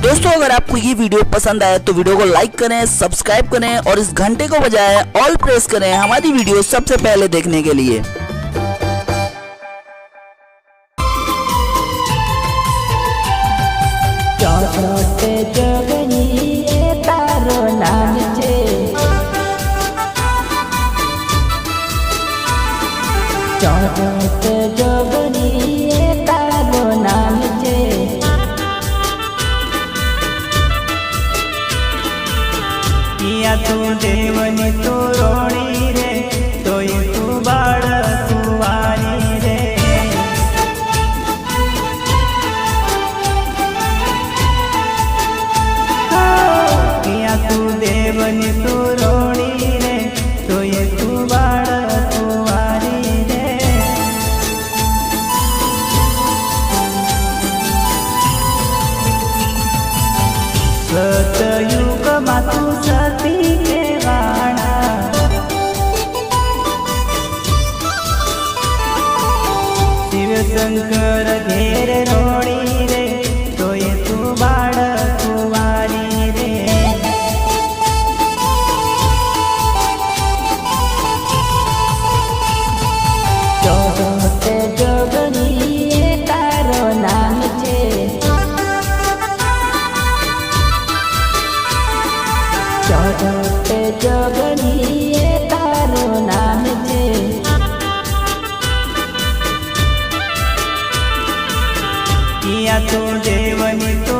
दोस्तों अगर आपको ये वीडियो पसंद आए तो वीडियो को लाइक करें, सब्सक्राइब करें और इस घंटे को बजाएं, ऑल प्रेस करें हमारी वीडियो सबसे पहले देखने के लिए। तारो नाम छे चौथ जोगनी तारो नाम छे किया तू देवनी तू रोणी रे तो तू बाळ कुवारी रे किया तू देवनी तू रोणी रे तो तू बाळ कुवारी रे सतयुग मातु सती केवाणा शिव शंकर घेर रोणी रे तो तू बाळ कुवारी रे चौथ जोगनी तारो नाम छे चौथ जोगनी तारो नाम छे किया तू देवनी तू